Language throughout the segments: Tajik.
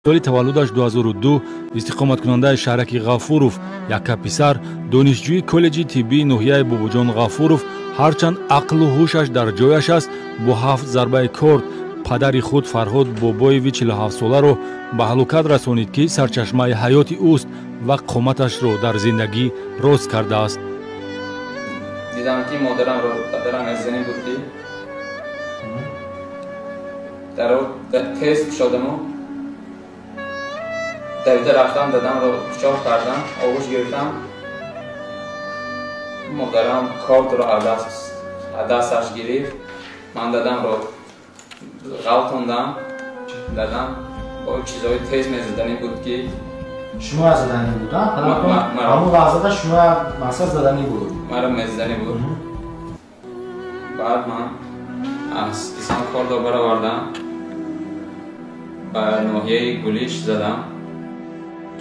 соли таваллудаш 2002 истиқоматкунандаи Шаҳраки Ғафуров яка писар донишҷӯи коллеҷи тиббии ноҳияи Бобоҷон Ғафуров ҳарчанд ақлу ҳушаш дар ҷояш аст бо 7 зарбаи корд падари худ Фарҳод Бобоеви 47-соларо ба ҳалокат расонид ки сарчашмаи ҳаёти ӯст ва қоматашро дар зиндагӣ рост кардааст. Дидам ки модарамро падарам мезанӣ буд ки тест шудаму давида рафтам дадамро пичоқ кардам, овуш гирифтам. Модарам кортро аз дасташ гирифт. Ман дадамро ғалтондам, дадам бо чизои тез мезадани буд ки шумо задани буд, ҳамун лаҳзада шумо мақсад задани буд. Маро мезадани буд. Баъд ман аз Исан кордо баровардам, ба ноҳияи Гулиш задам.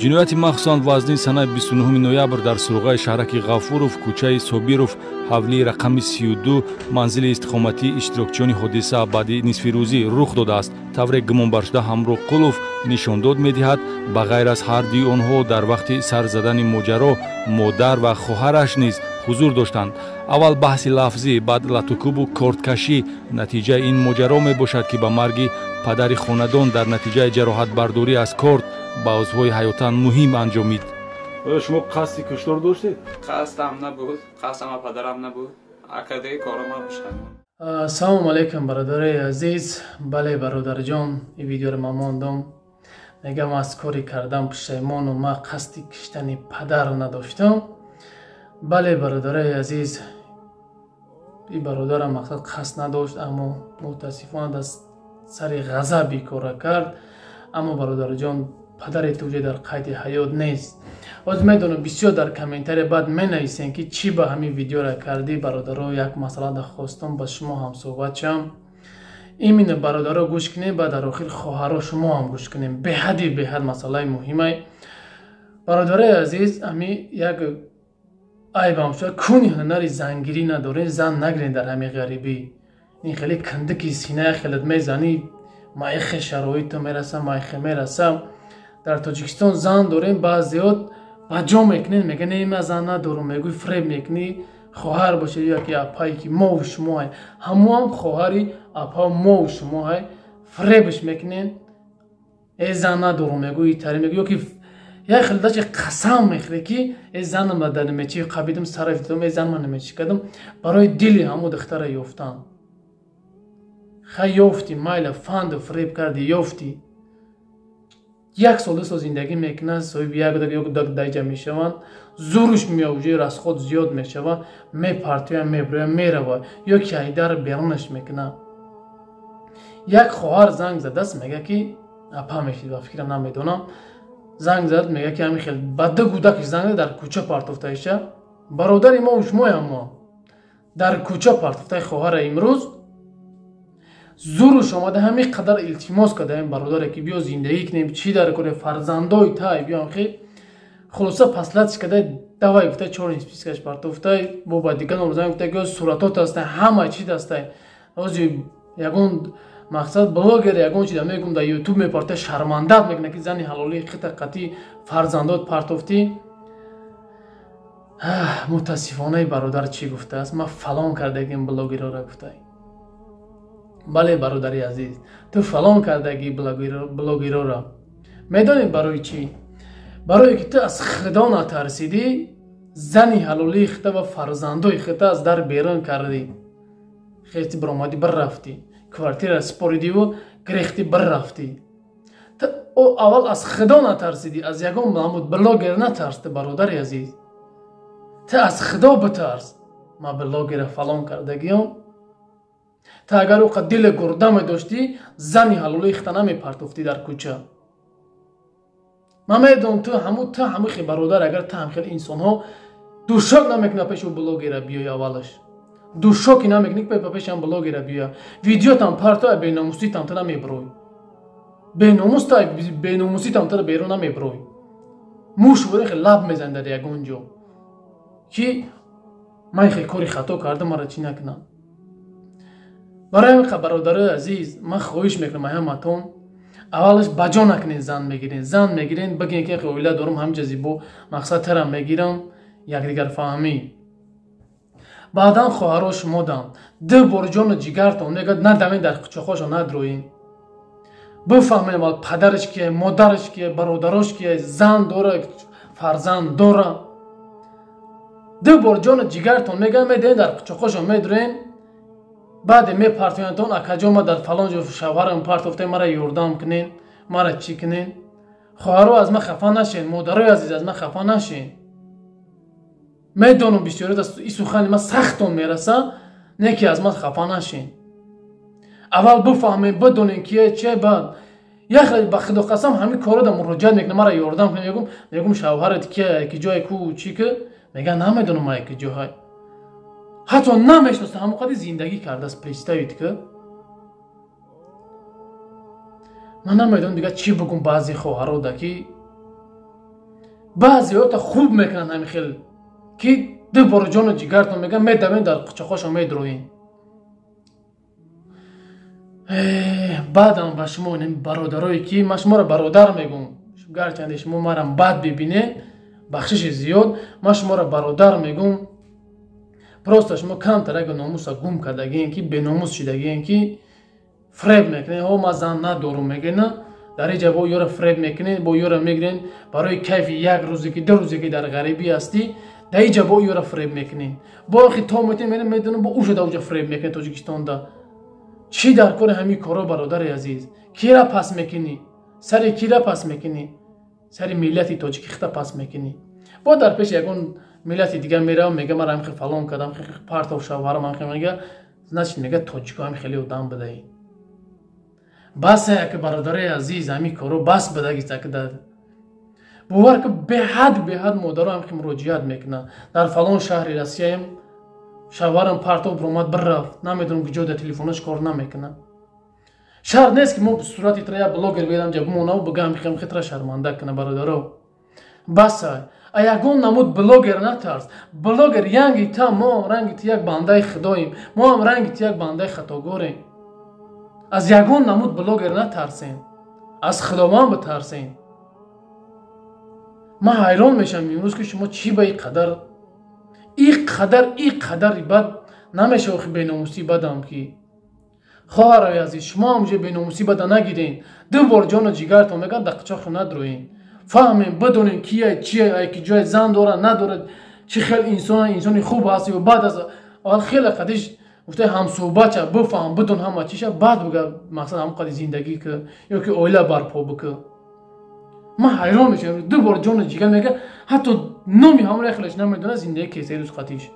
ҷинояти махсусан вазнин санаи 29 ноябр дар суруғаи Шаҳраки Ғафуров, кӯчаи Собиров, ҳавлии рақами 32 манзили истиқоматии иштирокчиёни ҳодиса баъди нисфирӯзӣ рух додааст. тавре гумонбаршуда Ҳамроҳ Қулов нишондод медиҳад ба ғайр аз ҳар дуи онҳо дар вақти сар задани моҷаро модар ва хоҳараш низ ҳузур доштанд. аввал баҳси лафзӣ, баъд латукубу корткашӣ. натиҷаи ин моҷаро мебошад ки ба марги падари хонадон дар натиҷаи ҷароҳатбардорӣ аз корд ба узвҳои ҳаётан муҳим анҷомид. шумо қасди куштор доштед? Қасдам набуд, қасдам падарам набуд. Акадаи корам мебошад. Ассалому алайкум бародари азиз. Бале бародарҷон, ин видеоро ман мондам. Мегам аз кори кардам пушаймону ман қасди киштани падар надоштам. Бале бародари азиз, ин бародарам мақсад қасд надошт, аммо мутаассифона дар сари ғазаби кора кард. Аммо бародарҷон, падари туҷа дар қайди ҳаёт нест. Оз медонам бисёр дар комментария баъд менависем ки чӣ ба ҳамин видеоро кардӣ. бародаро, як масъала дахостам ба шумо ҳам суҳбат шам. имина бародаро гӯш кунем, баъд дар охир хоҳаро шумо ҳам гӯш кунем. беҳад масъалаи муҳимай. бародари азиз, ҳамин як айбам шуд, куни ҳунари зангирӣ надорем, зан нагирем дар ҳамин ғарибӣ. ин хеле кандики синаи хелат мезанӣ, маихе шароиту мераса, маихе мераса. дар Тоҷикистон зан дорем, баъзиёт ба ҷо мекунем, мегӯянд ман зан надорам, мегӯй фреб мекунӣ, хоҳар бошад яки апае ки мову шумоай, ҳамуам хоҳари апа мову шумоай, фребш мекунем, зан надорам мегӯй тари мегӯй, ёки як хелдачи қасам мехӯре ки занам ба дар мечи қабидам сараф дидам, зан ман намечи кардам, барои дили ҳамун духтара ёфтан. хай ёфтӣ, майла фанду фреб кардӣ, ёфтӣ. як сол дусол зиндагӣ мекунанд, соҳиби як даҷа мешаванд, зӯруш меовҷи, расход зиёд мешаванд, мепартоянд, мебироянд, меравад, ё ки айдар берунаш мекунанд. як хоҳар занг задааст, мега ки апа мешид, ба фикрам намедонам, занг зад, мега ки ҳамин хел ба ду кӯдакаш занг зад, дар кӯча партофтаиша, бародари мо шумои аммо дар кӯча партофтаи хоҳара имрӯз зӯруш омада ҳамин қадар илтимос кардаем бародаре ки биё зиндагӣ кунем, чӣ дар кунем, фарзандои тай биём хи хулоса паслатиш кадай давай гуфтай 4 спискаш партофтай, бо ба дигар номзан гуфтай ки суратот ҳастай, ҳама чиз ҳастай. ози ягон мақсад блогер ягон чида мегум дар ютуб мепартай, шармандат мекуна ки зани ҳалоли қита қатӣ фарзандот партофтӣ. мутаассифонаи бародар чӣ гуфтааст? ман фалон кардагим блогерора гуфтай. бале бародари азиз, ту фалон кардаги блогерора. медонӣ барои чӣ? барое ки ту аз худо натарсидӣ, зани ҳалолии хита ва фарзандои хита аз дар берун кардӣ. хести биромадӣ бирафтӣ, квартира споридиву гирехтӣ бирафтӣ. ту аввал аз худо натарсидӣ, аз ягон намуд блогер натарсдӣ бародари азиз. ту аз худо битарс. ман блогера фалон кардагиам. та агар оқа дили гурда медоштӣ, зани ҳалолии хита намепартофтӣ дар кӯча. ман медонам ту ҳамин хел бародар, агар ту ҳамин хел инсонҳо душок намекунӣ пеши блогера биёй, аввалаш душоки намекунӣ пеши блогера биёя, видеотам партоя беномуситам ту намебирой, беномуситам ту берун намебирой, мушвори хел лаб мезани дар ягон ҷо ки ман хел кори хато кардам, мара чӣ накунам. барои ҳамин бародари азиз, ман хоҳиш мекунам ҳаматон, اولش بجا نکنین زن میگیرین بگین که اویلا دارم همینجا زیبو مقصد ترم میگیرم یکدیگر فهمی بعدا خواهرش مودم ده برجان جیگرتون میگه نه دمین در قچخوشو ندروین بفهمین ولی پدرش کیه مادرش کیه برادرش کیه زن داره فرزند داره ده برجان جیگرتون میگه میدین در قچخوشو میدروین بعد می پارتیانتون اکجا ما در فلان جو شوهرم پارتوفته مرا یوردام کنین مرا چی کنین خواهرو از من خفا نشین مادرای عزیز از من خفا نشین میدونم بسیاری دست این سخنی من سختون میرسه نه که از من خفا نشین اول بفهمین بدونین که چه بعد یخ با خدا قسم همین کارو در مراجعه میکنه مرا یوردام کنین میگم شوهرت که جای کو چی که میگه نمیدونم ما که جای حتی نمیشناسه همون قدر زندگی کرده است پیشتوید که من نمیدونم دیگه چی بگم بعضی خواهرها ده که بعضی ها تا خوب میکنن همین خیلی که ده بار جان و جگرتون میگن میدوین در قچخوشو میدروین بعدم با شما این برادرایی که من شما را برادر میگم گرچند شما مرم بد ببینه بخشش زیاد من شما را برادر میگم پروستا شما کمتر اگه ناموس گم کردگین که به ناموس شدگین که فریب میکنین او ما زن ندارم میگین در اینجا با یورا فریب میکنین با یورا میگرین برای کیف یک روزی که 2 روزی که در غریبی هستی در اینجا با یورا فریب میکنین با اخی تا میدونم با او شده اوجا فریب میکنین تاجیکستان دا چی در کار همین کارا برادر عزیز کی را پس میکنی سر کی را پس میکنی سر ملت تاجیکستان پس میکنی با در پیش یگون ملت دیگه میرم میگه من هم فلان کردم پارتو شوهرم هم میگه نشین میگه تاجیکو هم خیلی ادام بدهی بس که برادر عزیز همین کارو بس بدهی که داد باور که به حد مادر هم مراجعت میکنه در فلان شهر رسیم شوهرم پارتو برامد برفت نمیدونم کجا در تلفنش کار نمیکنه شهر نیست که ما به صورت تریا بلاگر بیادم جب مونو بگم خیلی شرمنده کنه برادرو بس یگون نمود بلاگر نترس بلاگر ینگی تا ما رنگی یک بنده خداییم ما هم رنگی یک بنده خطاگوریم از یگون نمود بلاگر نترسین از خداوند بترسین من حیران میشم امروز که شما چی به این قدر بد نمیشه اخی بیناموسی بدم که خواهرای عزیز شما همجه بیناموسی بد نگیرین 2 بار جان و جیگرتون میگن در قچاخ ندروین فهمین بدونین کیه چیه که جای زن داره نداره چه خیلی انسانی خوب هستی و بعد از اول خیلی قدیش گفته هم صحبت بفهم بدون همه چیشه بعد بگه مثلا هم قدی زندگی که یا که اویلا برپا بکه من حیران میشم 2 بار جان جیگر میگه حتی نومی همون خیلیش نمیدونه زندگی کیسه روز قدیش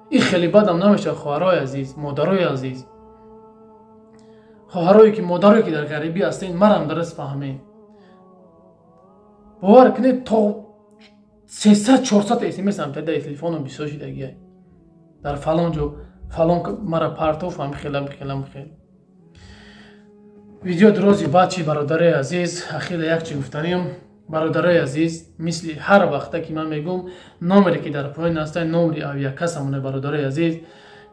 این خیلی بدم نمیشه خواهرای عزیز مادرای عزیز خواهرایی که مادرایی که در غریبی هستین مرم درست فهمین باور کنید تا 300-400 اسمس هم در تلفنم بسیار شدگیه در فلان مرا پارتوف هم خیلی ویدیو درازی بعد چی برادرای عزیز اخیر یک چی گفتنیم برادرای عزیز مثل هر وقته که من میگم نمری که در پایین هسته نمری اویا کسمونه برادرای عزیز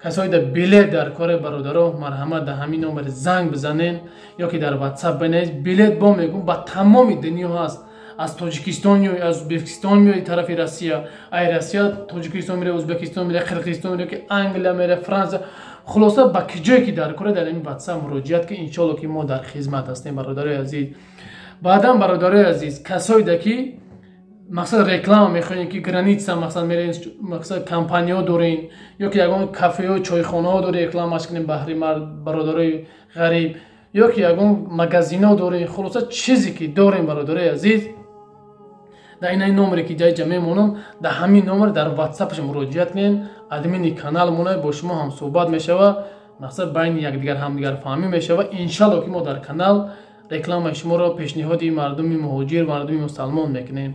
کسایی در بلیت در کار برادرها مرحمت در همین نمر زنگ بزنین یا که در واتساپ بنویسید بلیت با میگم با تمام دنیا هست از تاجیکستان یا از ازبکستان میای طرف روسیه روسیه تاجیکستان میره ازبکستان میره قرقیزستان میره که انگلیس میره فرانسه خلاصه با کجایی که در کار در این واتساپ مراجعت که ان شاء الله که ما در خدمت هستیم برادرای عزیز بعدم برادرای عزیز کسایی که مقصد رکلام میخواین که گرانیتسا مقصد میرین مقصد کمپانیا دارین یا که یگان کافه و چایخانه ها داره رکلامش کنین بهری برادرای غریب یا که یگان مغازینا دارین خلاصه چیزی که دارین برادرای عزیز در این نمره که جای جمعه مونم در همین نمره در واتساپش مراجعت کنین ادمین کانال مونه با شما هم صحبت میشوه مقصد بین یکدیگر همدیگر فهمی میشوه ان شاء الله که ما در کانال رکلام شما را پیشنهادی مردمی مهاجر مردمی مسلمان میکنیم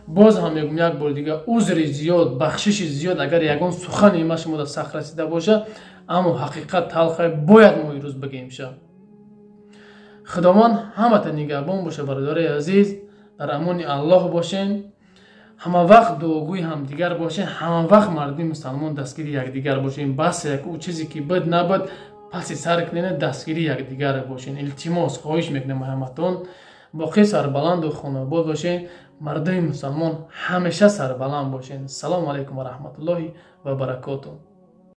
باز هم یک بار دیگه عذر زیاد بخشش زیاد اگر یگان سخن ما شما در سخت رسیده باشه اما حقیقت تلخه باید ما روز بگیم شه خداوند همه تا نگهبان باشه برادرای عزیز در امان الله باشین همه وقت دعاگوی هم دیگر باشین همه وقت مردم مسلمان دستگیر یک دیگر باشین بس یک او چیزی که بد نبد پس سر کنین دستگیری یکدیگر باشین. التماس خواهش میکنم همتون باقی سربلند و خانواده باشین. مردم مسلمان همیشه سربلند باشین. سلام علیکم و رحمت الله و برکاته.